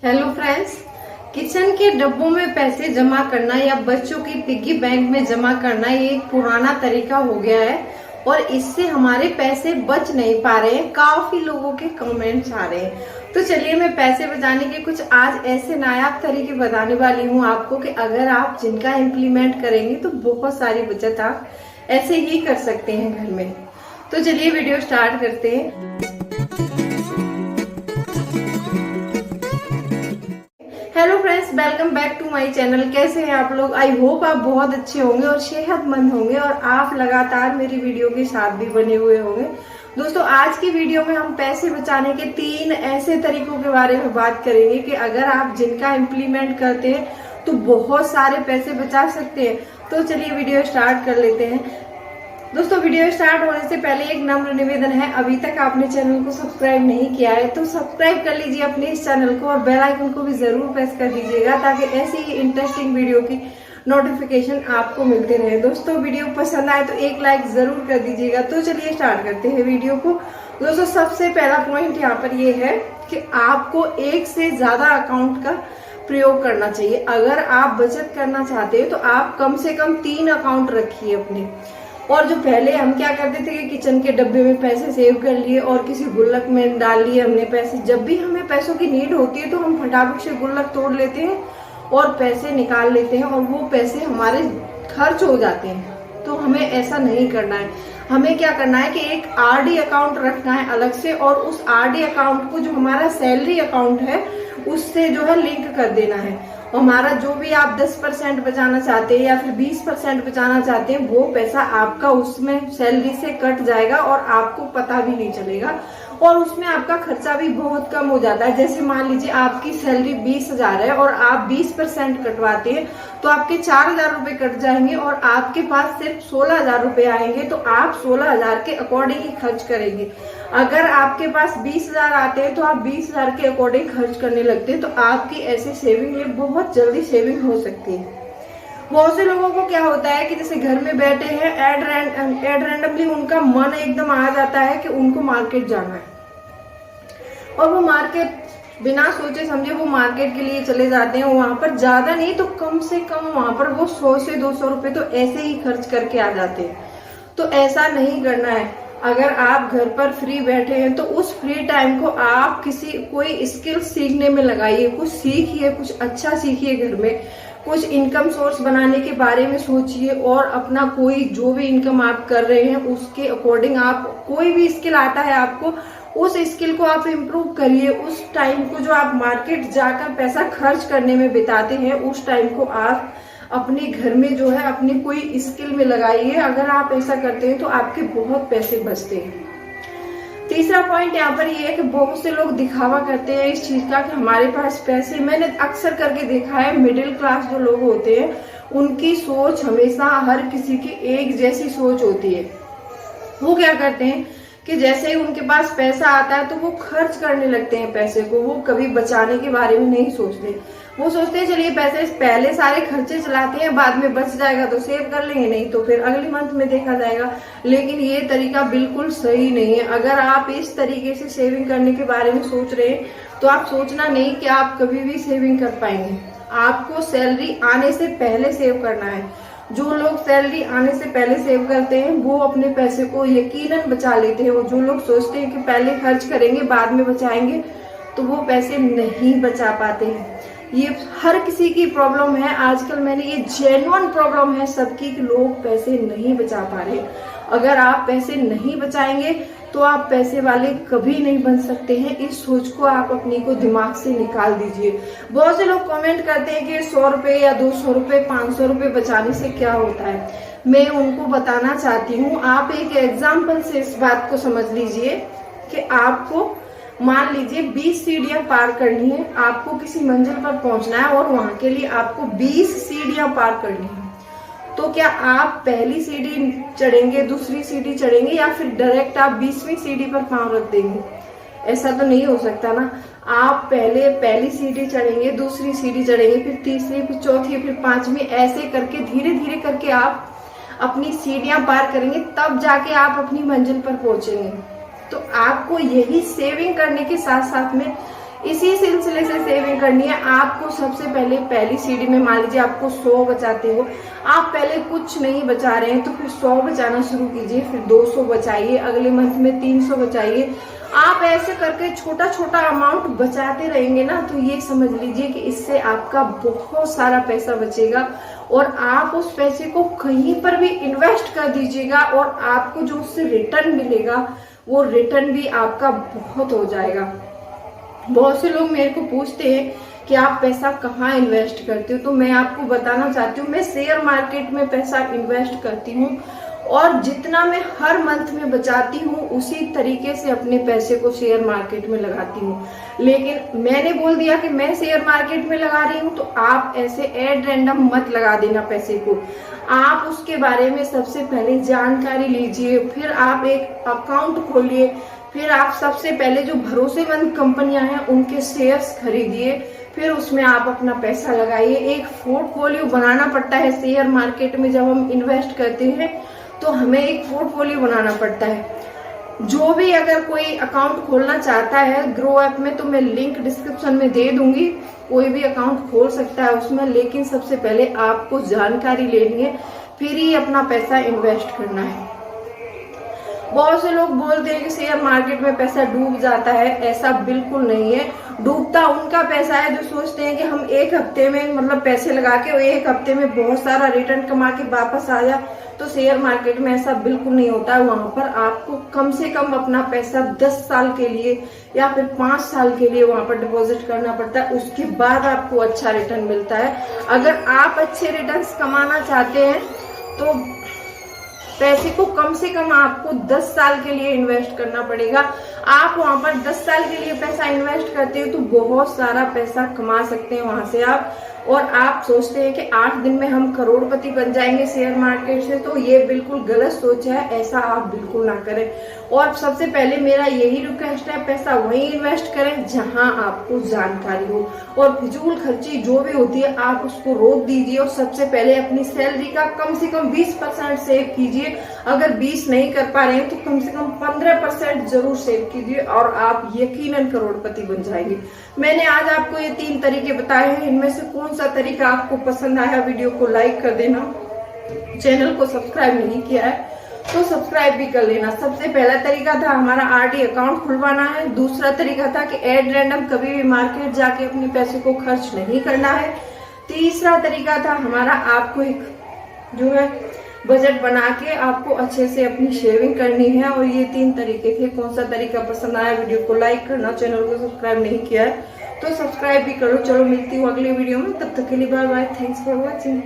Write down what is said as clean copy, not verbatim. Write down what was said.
Hello friends, kitchen के डब्बों में पैसे जमा करना या बच्चों की पिग्गी बैंक में जमा करना ये एक पुराना तरीका हो गया है और इससे हमारे पैसे बच नहीं पा रहे हैं। काफी लोगों के कमेंट्स आ रहे हैं। तो चलिए मैं पैसे बचाने के कुछ आज ऐसे नायाब तरीके बताने वाली हूँ आपको कि अगर आप जिनका इम्प्लीमेंट करेंगे तो बहुत सारी बचत आप ऐसे ही कर सकते हैं घर में। तो चलिए वीडियो स्टार्ट करते हैं। Hello friends, welcome back to my channel. कैसे हैं आप लोग? आई होप आप बहुत अच्छे होंगे और सेहतमंद होंगे और आप लगातार मेरी वीडियो के साथ भी बने हुए होंगे। दोस्तों, आज की वीडियो में हम पैसे बचाने के 3 ऐसे तरीकों के बारे में बात करेंगे कि अगर आप जिनका इम्प्लीमेंट करते हैं तो बहुत सारे पैसे बचा सकते हैं। तो चलिए वीडियो स्टार्ट कर लेते हैं। दोस्तों, वीडियो स्टार्ट होने से पहले एक नम्र निवेदन है, अभी तक आपने चैनल को सब्सक्राइब नहीं किया है तो सब्सक्राइब कर लीजिए अपने इस चैनल को और बेल आइकन को भी जरूर प्रेस कर दीजिएगा ताकि ऐसी ही इंटरेस्टिंग वीडियो की नोटिफिकेशन आपको मिलते रहे। दोस्तों, वीडियो पसंद आए तो एक लाइक जरूर कर दीजिएगा। तो चलिए स्टार्ट करते हैं वीडियो को। दोस्तों, सबसे पहला पॉइंट यहाँ पर ये है कि आपको एक से ज्यादा अकाउंट का प्रयोग करना चाहिए। अगर आप बचत करना चाहते हैं तो आप कम से कम 3 अकाउंट रखिए अपने। और जो पहले हम क्या करते थे कि किचन के डब्बे में पैसे सेव कर लिए और किसी गुल्लक में डाल लिए हमने पैसे। जब भी हमें पैसों की नीड होती है तो हम फटाफट से गुल्लक तोड़ लेते हैं और पैसे निकाल लेते हैं और वो पैसे हमारे खर्च हो जाते हैं। तो हमें ऐसा नहीं करना है। हमें क्या करना है कि एक आरडी अकाउंट रखना है अलग से और उस आरडी अकाउंट को जो हमारा सैलरी अकाउंट है उससे जो है लिंक कर देना है। हमारा जो भी आप 10% बचाना चाहते हैं या फिर 20% बचाना चाहते हैं वो पैसा आपका उसमें सैलरी से कट जाएगा और आपको पता भी नहीं चलेगा और उसमें आपका खर्चा भी बहुत कम हो जाता है। जैसे मान लीजिए आपकी सैलरी 20,000 है और आप 20% कटवाते हैं तो आपके 4,000 रुपए कट जाएंगे और आपके पास सिर्फ 16,000 रुपए आएंगे। तो आप 16,000 के अकॉर्डिंग ही खर्च करेंगे। अगर आपके पास 20,000 आते हैं तो आप 20,000 के अकॉर्डिंग खर्च करने लगते हैं। तो आपकी ऐसे सेविंग में बहुत जल्दी सेविंग हो सकती है। बहुत से लोगों को क्या होता है कि जैसे घर में बैठे हैं एड रैंडमली उनका मन एकदम आ जाता है कि उनको मार्केट जाना है और वो मार्केट बिना सोचे समझे वो मार्केट के लिए चले जाते हैं। वहां पर ज्यादा नहीं तो कम से कम वहां पर वो 100 से 200 रुपए तो ऐसे ही खर्च करके आ जाते हैं। तो ऐसा नहीं करना है। अगर आप घर पर फ्री बैठे हैं तो उस फ्री टाइम को आप कोई स्किल सीखने में लगाइए। कुछ सीखिए, कुछ अच्छा सीखिए, घर में कुछ इनकम सोर्स बनाने के बारे में सोचिए और अपना कोई जो भी इनकम आप कर रहे हैं उसके अकॉर्डिंग आप कोई भी स्किल आता है आपको उस स्किल को आप इम्प्रूव करिए। उस टाइम को जो आप मार्केट जाकर पैसा खर्च करने में बिताते हैं उस टाइम को आप अपने घर में जो है अपनी कोई स्किल में लगाइए। अगर आप ऐसा करते हैं तो आपके बहुत पैसे बचते हैं। तीसरा पॉइंट यहाँ पर ये है कि बहुत से लोग दिखावा करते हैं इस चीज का कि हमारे पास पैसे। मैंने अक्सर करके देखा है मिडिल क्लास जो लोग होते हैं उनकी सोच हमेशा हर किसी की एक जैसी सोच होती है। वो क्या करते हैं कि जैसे ही उनके पास पैसा आता है तो वो खर्च करने लगते हैं पैसे को। वो कभी बचाने के बारे में नहीं सोचते। वो सोचते हैं चलिए पैसे पहले सारे खर्चे चलाते हैं, बाद में बच जाएगा तो सेव कर लेंगे, नहीं तो फिर अगले मंथ में देखा जाएगा। लेकिन ये तरीका बिल्कुल सही नहीं है। अगर आप इस तरीके से सेविंग करने के बारे में सोच रहे हैं तो आप सोचना नहीं कि आप कभी भी सेविंग कर पाएंगे। आपको सैलरी आने से पहले सेव करना है। जो लोग सैलरी आने से पहले सेव करते हैं वो अपने पैसे को यकीनन बचा लेते हैं। और जो लोग सोचते हैं कि पहले खर्च करेंगे बाद में बचाएंगे तो वो पैसे नहीं बचा पाते हैं। ये हर किसी की प्रॉब्लम है आजकल। मैंने ये जेन्युइन प्रॉब्लम है सबकी कि लोग पैसे नहीं बचा पा रहे। अगर आप पैसे नहीं बचाएंगे तो आप पैसे वाले कभी नहीं बन सकते हैं। इस सोच को आप अपनी को दिमाग से निकाल दीजिए। बहुत से लोग कमेंट करते हैं कि 100 रुपए या 200 रुपए 500 रुपए बचाने से क्या होता है। मैं उनको बताना चाहती हूँ। आप एक एग्जाम्पल से इस बात को समझ लीजिए कि आपको मान लीजिए 20 सीढ़ियां पार करनी है। आपको किसी मंजिल पर पहुंचना है और वहां के लिए आपको 20 सीढ़ियां पार करनी है। तो क्या आप पहली सीढ़ी चढ़ेंगे, दूसरी सीढ़ी चढ़ेंगे या फिर डायरेक्ट आप 20वीं सीढ़ी पर पांव रख देंगे? ऐसा तो नहीं हो सकता ना। आप पहले पहली सीढ़ी चढ़ेंगे, दूसरी सीढ़ी चढ़ेंगे, फिर तीसरी, फिर चौथी, फिर 5वीं, ऐसे करके धीरे धीरे करके आप अपनी सीढ़ियां पार करेंगे, तब जाके आप अपनी मंजिल पर पहुंचेंगे। तो आपको यही सेविंग करने के साथ साथ में इसी सिलसिले से सेविंग सीढ़ियां करनी है। आपको सबसे पहले पहली सीढ़ी में मान लीजिए आपको 100 बचाते हो, आप पहले कुछ नहीं बचा रहे हैं तो फिर 100 बचाना शुरू कीजिए, फिर 200 बचाइए, अगले मंथ में 300 बचाइए। आप ऐसे करके छोटा छोटा अमाउंट बचाते रहेंगे ना, तो ये समझ लीजिए कि इससे आपका बहुत सारा पैसा बचेगा और आप उस पैसे को कहीं पर भी इन्वेस्ट कर दीजिएगा और आपको जो उससे रिटर्न मिलेगा वो रिटर्न भी आपका बहुत हो जाएगा। बहुत से लोग मेरे को पूछते हैं कि आप पैसा कहाँ इन्वेस्ट करते हो, तो मैं आपको बताना चाहती हूँ मैं शेयर मार्केट में पैसा इन्वेस्ट करती हूँ और जितना मैं हर मंथ में बचाती हूँ उसी तरीके से अपने पैसे को शेयर मार्केट में लगाती हूँ। लेकिन मैंने बोल दिया कि मैं शेयर मार्केट में लगा रही हूँ, तो आप ऐसे एड रैंडम मत लगा देना पैसे को। आप उसके बारे में सबसे पहले जानकारी लीजिए, फिर आप एक अकाउंट खोलिए, फिर आप सबसे पहले जो भरोसेमंद कंपनियां हैं उनके शेयर्स खरीदिए, फिर उसमें आप अपना पैसा लगाइए। एक पोर्टफोलियो बनाना पड़ता है शेयर मार्केट में। जब हम इन्वेस्ट करते हैं तो हमें एक पोर्टफोलियो बनाना पड़ता है। जो भी अगर कोई अकाउंट खोलना चाहता है ग्रो ऐप में, तो मैं लिंक डिस्क्रिप्शन में दे दूंगी, कोई भी अकाउंट खोल सकता है उसमें। लेकिन सबसे पहले आपको जानकारी लेनी है, फिर ही अपना पैसा इन्वेस्ट करना है। बहुत से लोग बोलते हैं कि शेयर मार्केट में पैसा डूब जाता है, ऐसा बिल्कुल नहीं है। डूबता उनका पैसा है जो सोचते हैं कि हम एक हफ्ते में मतलब पैसे लगा के एक हफ्ते में बहुत सारा रिटर्न कमा के वापस आ जाए, तो शेयर मार्केट में ऐसा बिल्कुल नहीं होता है। वहां पर आपको कम से कम अपना पैसा 10 साल के लिए या फिर 5 साल के लिए वहां पर डिपॉजिट करना पड़ता है, उसके बाद आपको अच्छा रिटर्न मिलता है। अगर आप अच्छे रिटर्न्स कमाना चाहते हैं तो पैसे को कम से कम आपको 10 साल के लिए इन्वेस्ट करना पड़ेगा। आप वहां पर 10 साल के लिए पैसा इन्वेस्ट करते हो तो बहुत सारा पैसा कमा सकते हैं वहां से आप। और आप सोचते हैं कि 8 दिन में हम करोड़पति बन जाएंगे शेयर मार्केट से, तो ये बिल्कुल गलत सोच है, ऐसा आप बिल्कुल ना करें। और सबसे पहले मेरा यही रिक्वेस्ट है, पैसा वहीं इन्वेस्ट करें जहां आपको जानकारी हो, और फिजूल खर्ची जो भी होती है आप उसको रोक दीजिए। और सबसे पहले अपनी सैलरी का कम से कम 20% सेव कीजिए। अगर 20 नहीं कर पा रहे हैं तो कम से कम 15% जरूर सेव कीजिए और आप यकीनन करोड़पति बन जाएंगे। मैंने आज आपको ये 3 तरीके बताए हैं, इनमें से कौन सा तरीका आपको पसंद आया वीडियो को लाइक कर देना। चैनल को सब्सक्राइब नहीं किया है तो सब्सक्राइब भी कर लेना। सबसे पहला तरीका था हमारा आरडी अकाउंट खुलवाना है। दूसरा तरीका था कि एड रैंडम कभी भी मार्केट जाके अपने पैसे को खर्च नहीं करना है। तीसरा तरीका था हमारा आपको एक जो है बजट बना के आपको अच्छे से अपनी शेविंग करनी है। और ये 3 तरीके थे। कौन सा तरीका पसंद आया वीडियो को लाइक करना, चैनल को सब्सक्राइब नहीं किया है तो सब्सक्राइब भी करो। चलो मिलती हूँ अगली वीडियो में, तब तक के लिए bye bye, thanks for watching.